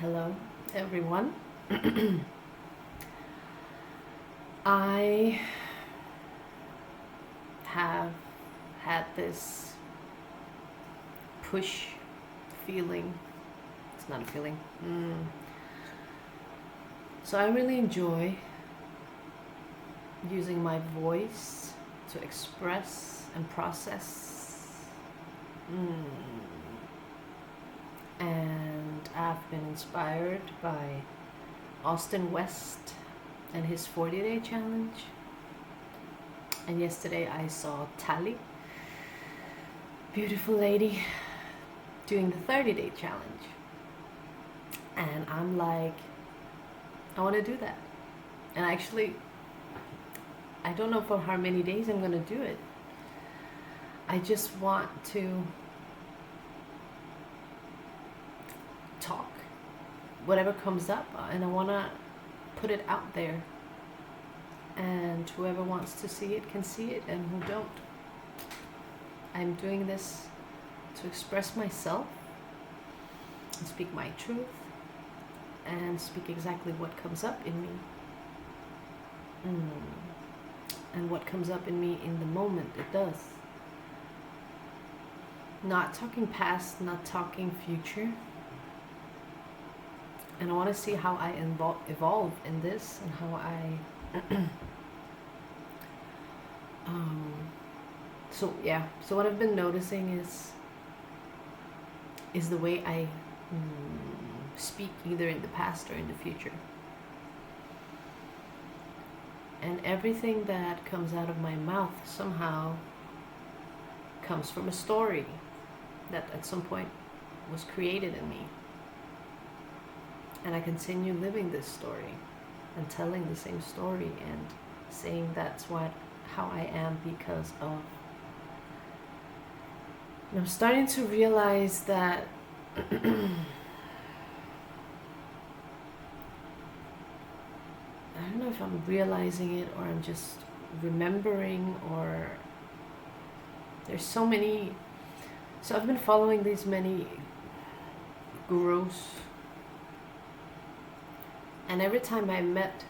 Hello, everyone. I have had this push feeling. It's not a feeling. So I really enjoy using my voice to express and process. And I've been inspired by Austin West and his 40-day challenge. And yesterday I saw Tally, beautiful lady, doing the 30-day challenge. And I'm like, I want to do that. And actually, I don't know for how many days I'm going to do it. I just want to talk whatever comes up, and I want to put it out there, and whoever wants to see it can see it, and who don't. I'm doing this to express myself and speak my truth and speak exactly what comes up in me, and what comes up in me in the moment it does. Not talking past, not talking future. And I want to see how I evolve in this, and how I so what I've been noticing is the way I speak, either in the past or in the future. And everything that comes out of my mouth somehow comes from a story that at some point was created in me. And I continue living this story and telling the same story and saying that's how I am because of. And I'm starting to realize that I don't know if I'm realizing it or I'm just remembering, or there's so many. So I've been following these many gurus. And every time I met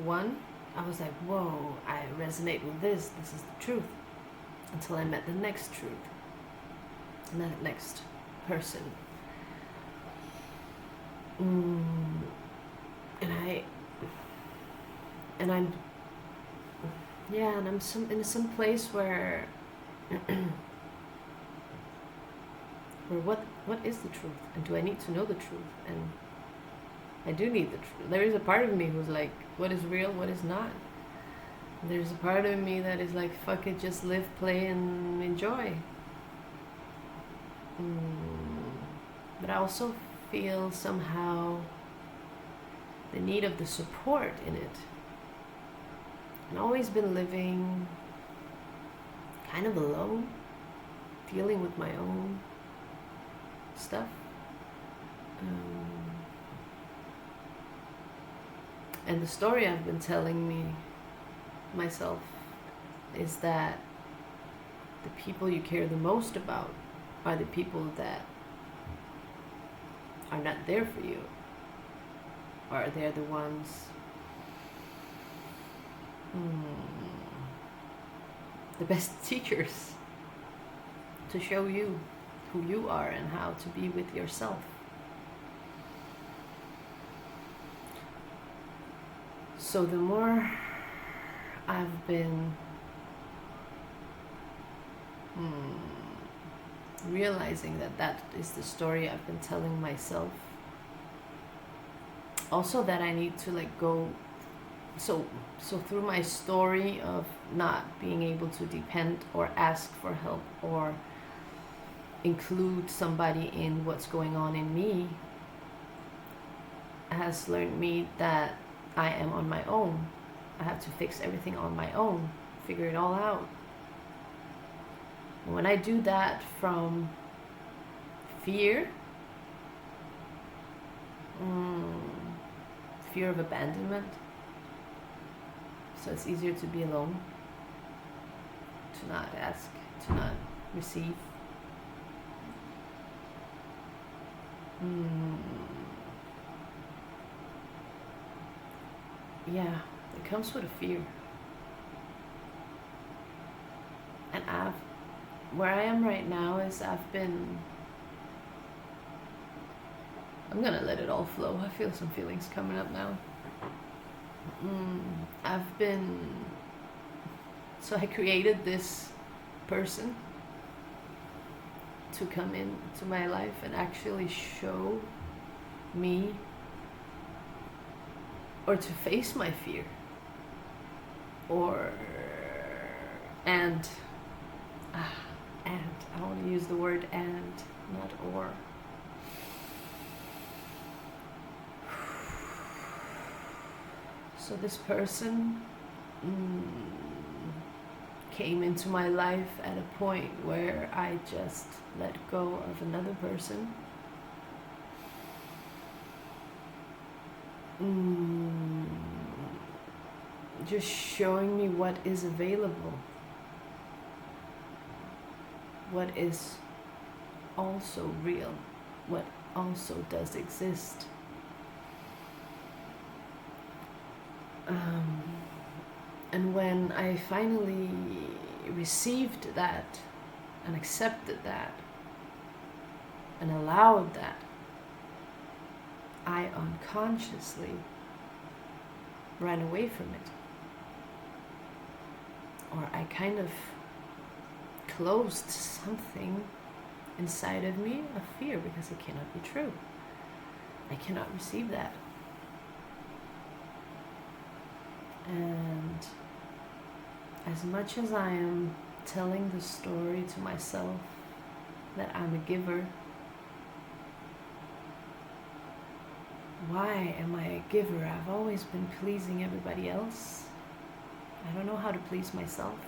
one, I was like, whoa, I resonate with this. This is the truth. Until I met the next truth. And that next person. And I'm in some place where what is the truth? And do I need to know the truth? And I do need the truth. There is a part of me who's like, what is real, what is not? There's a part of me that is like, fuck it, just live, play, and enjoy. But I also feel somehow the need of the support in it. I've always been living kind of alone, dealing with my own stuff. And the story I've been telling myself is that the people you care the most about are the people that are not there for you, or they're the ones the best teachers to show you who you are and how to be with yourself. So the more I've been realizing that is the story I've been telling myself. Also that I need to let go. So through my story of not being able to depend or ask for help or include somebody in what's going on in me, has learned me that I am on my own. I have to fix everything on my own, figure it all out. And when I do that from fear, fear of abandonment, so it's easier to be alone, to not ask, to not receive. yeah, it comes with a fear. And where I am right now is I'm gonna let it all flow. I feel some feelings coming up now. I've been, so I created this person to come into my life and actually show me, or to face my fear, and I want to use the word and, not or. So this person came into my life at a point where I just let go of another person. Just showing me what is available, what is also real, what also does exist. And when I finally received that and accepted that and allowed that, I unconsciously ran away from it. Or I kind of closed something inside of me of fear, because it cannot be true. I cannot receive that. And as much as I am telling the story to myself that I'm a giver, why am I a giver? I've always been pleasing everybody else. I don't know how to please myself.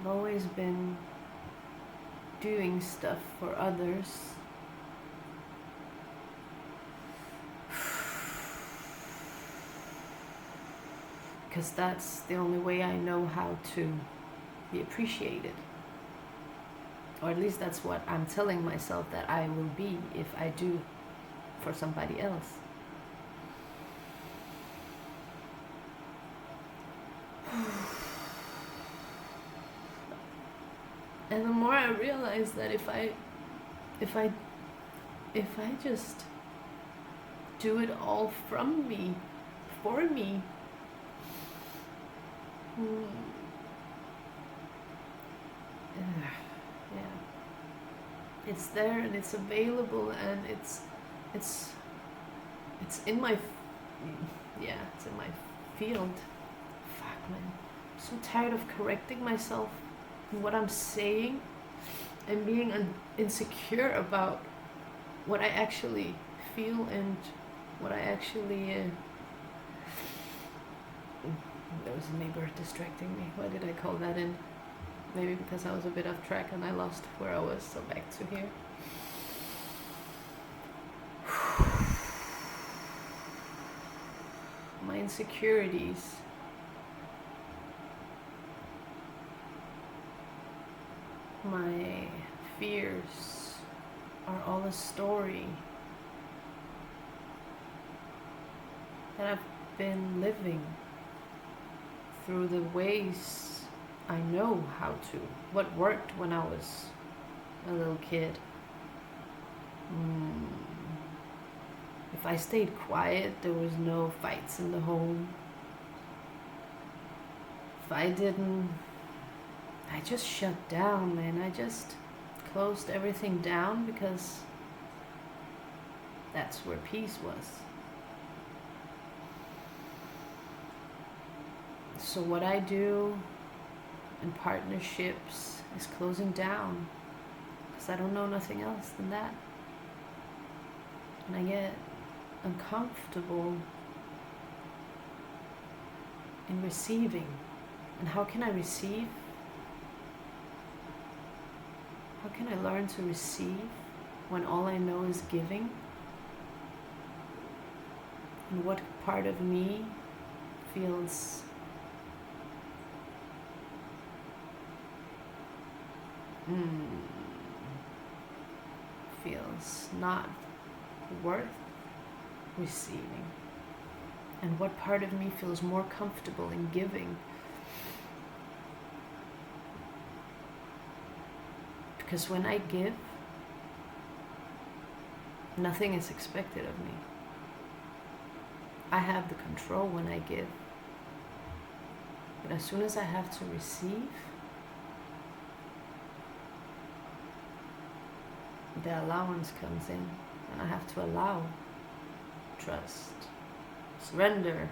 I've always been doing stuff for others. Because that's the only way I know how to be appreciated. Or at least that's what I'm telling myself that I will be if I do for somebody else. And the more I realize that if I just do it all from me, for me, yeah, it's there and it's available and it's in my it's in my field. Fuck, man, I'm so tired of correcting myself in what I'm saying and being insecure about what I actually feel and what I actually there was a neighbor distracting me. Why did I call that in? Maybe because I was a bit off track and I lost where I was, so back to here. My insecurities. My fears are all a story that I've been living through the ways I know how to. What worked when I was a little kid. If I stayed quiet, there was no fights in the home. If I didn't, I just shut down, man. I just closed everything down because that's where peace was. So what I do in partnerships is closing down, because I don't know nothing else than that. And I get uncomfortable in receiving. And how can I receive? How can I learn to receive when all I know is giving? And what part of me feels not worth receiving? And what part of me feels more comfortable in giving? Because when I give, nothing is expected of me. I have the control when I give. But as soon as I have to receive, the allowance comes in, and I have to allow, trust, surrender.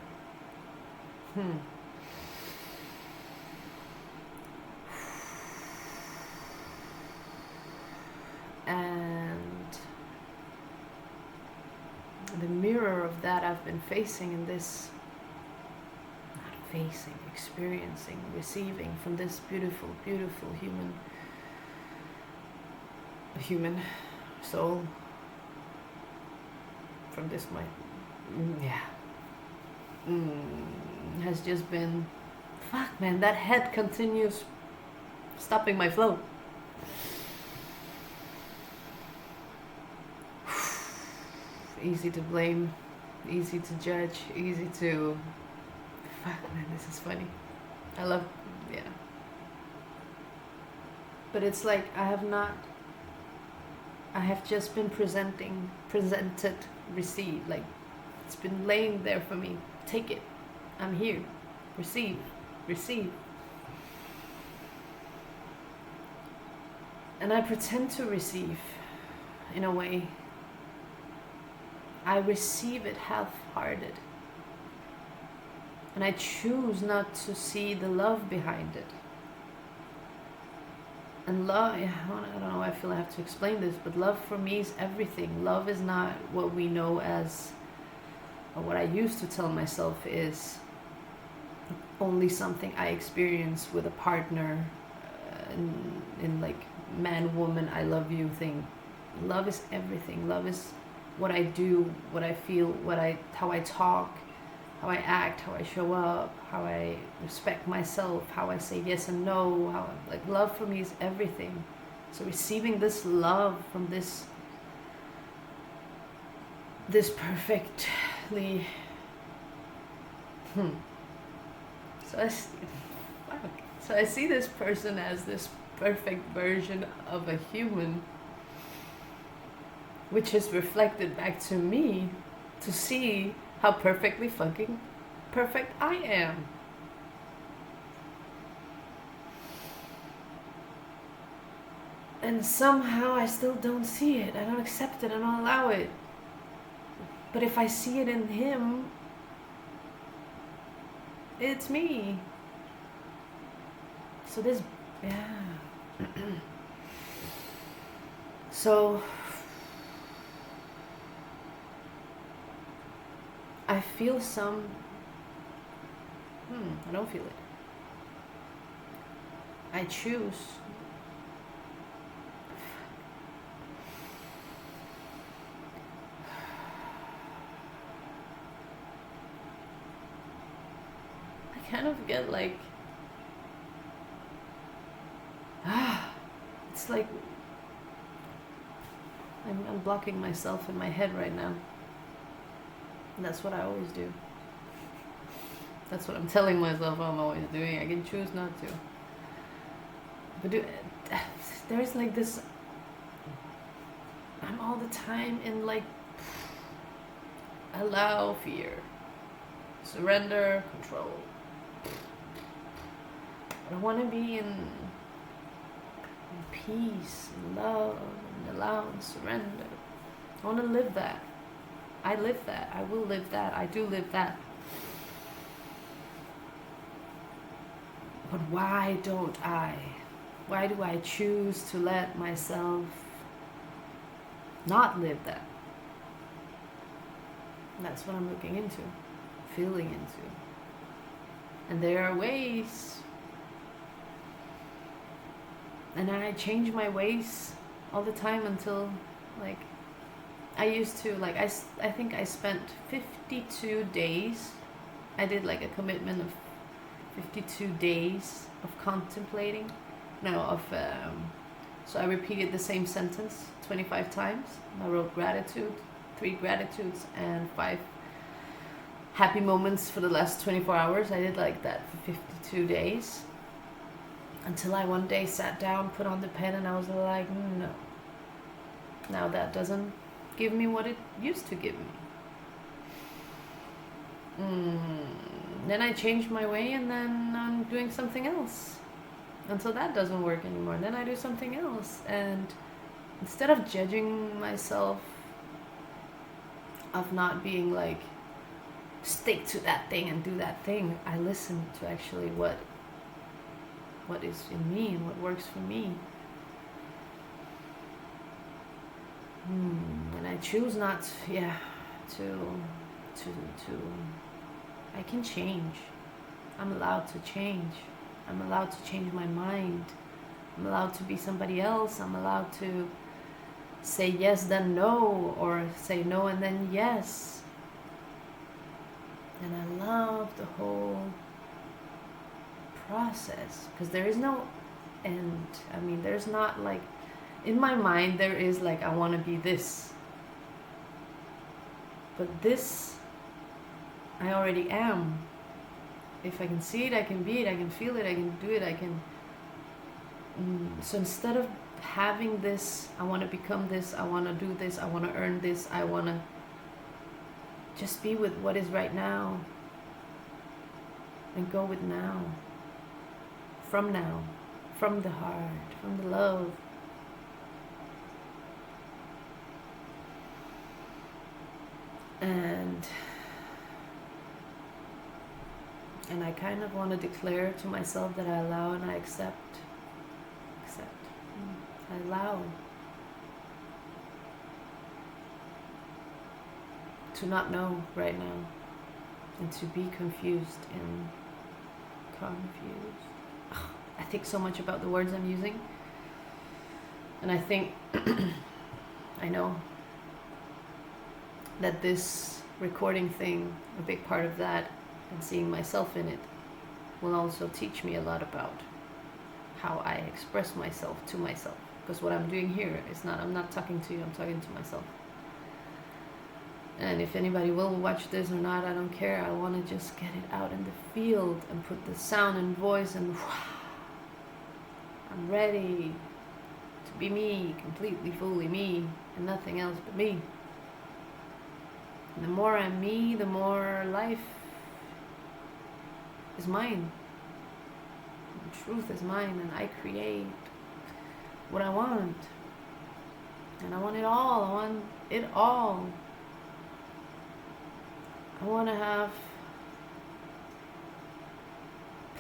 And the mirror of that I've been facing in this, not facing, experiencing, receiving from this beautiful, beautiful human soul, from this has just been, fuck man, that head continues stopping my flow. Easy to blame, easy to judge, easy to, fuck man, this is funny. I love, but it's like I have just been presented, received, like it's been laying there for me. Take it, I'm here, receive. And I pretend to receive, in a way. I receive it half-hearted. And I choose not to see the love behind it. And love, I don't know, I feel I have to explain this, but love for me is everything. Love is not what we know as, or what I used to tell myself is only something I experience with a partner, in like man, woman, I love you thing. Love is everything. Love is what I do, what I feel, how I talk, how I act, how I show up, how I respect myself, how I say yes and no, like love for me is everything. So receiving this love from this perfectly, so I see this person as this perfect version of a human, which is reflected back to me to see how perfectly fucking perfect I am. And somehow I still don't see it. I don't accept it. I don't allow it. But if I see it in him, it's me. So this, so I feel some, I don't feel it. I choose. I kind of get like, it's like, I'm blocking myself in my head right now. And that's what I always do. That's what I'm telling myself I'm always doing. I can choose not to. But there's like this, I'm all the time in like, allow fear, surrender, control. I want to be in peace, and love, and allow and surrender. I want to live that. I live that. I will live that. I do live that. But why don't I? Why do I choose to let myself not live that? And that's what I'm looking into, feeling into. And there are ways. And I change my ways all the time until, like, I used to, like, I think I spent 52 days. I did like a commitment of 52 days of contemplating. So I repeated the same sentence 25 times. I wrote gratitude 3 gratitudes and 5 happy moments for the last 24 hours. I did like that for 52 days. Until I one day sat down, put on the pen, and I was like, no. Now that doesn't give me what it used to give me. Then I changed my way, and then I'm doing something else. Until that doesn't work anymore. Then I do something else. And instead of judging myself, of not being like, stick to that thing and do that thing, I listen to actually what is in me and what works for me. And I choose not to I can change. I'm allowed to change. I'm allowed to change my mind. I'm allowed to be somebody else. I'm allowed to say yes then no, or say no and then yes. And I love the whole process, because there is no end. I mean, there's not like, in my mind there is like, I want to be this, but this I already am. If I can see it, I can be it, I can feel it, I can do it, I can. So instead of having this, I want to become this, I want to do this, I want to earn this, I want to just be with what is right now, and go with now, from the heart, from the love. And I kind of want to declare to myself that I allow and I accept. I allow to not know right now, and to be confused and confused. I think so much about the words I'm using, and I think I know that this recording thing, a big part of that, and seeing myself in it, will also teach me a lot about how I express myself to myself. Because what I'm doing here is not, I'm not talking to you, I'm talking to myself. And if anybody will watch this or not, I don't care. I want to just get it out in the field and put the sound and voice, and I'm ready to be me, completely, fully me, and nothing else but me. And the more I'm me, the more life is mine. The truth is mine, and I create what I want. And I want it all. I want it all. I want to have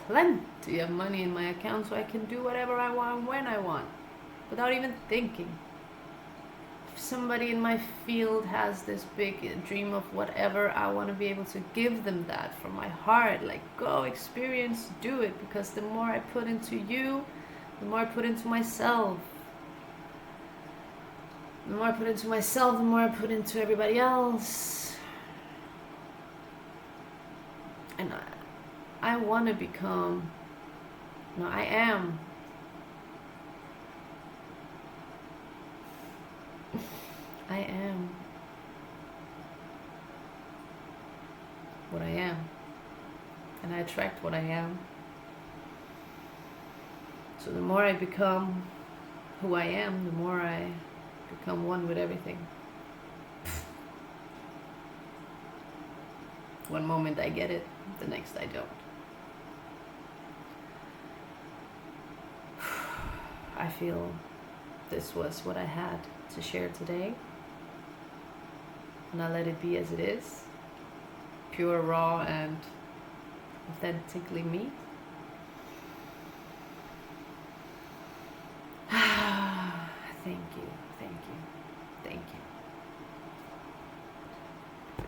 plenty of money in my account so I can do whatever I want when I want, without even thinking. If somebody in my field has this big dream of whatever, I want to be able to give them that from my heart. Like, go experience, do it. Because the more I put into you, the more I put into myself. The more I put into myself, the more I put into everybody else. And I want to become, no, I am. I am what I am. And I attract what I am. So the more I become who I am, the more I become one with everything. One moment I get it, the next I don't. I feel this was what I had to share today. And I let it be as it is. Pure, raw, and authentically me. Thank you.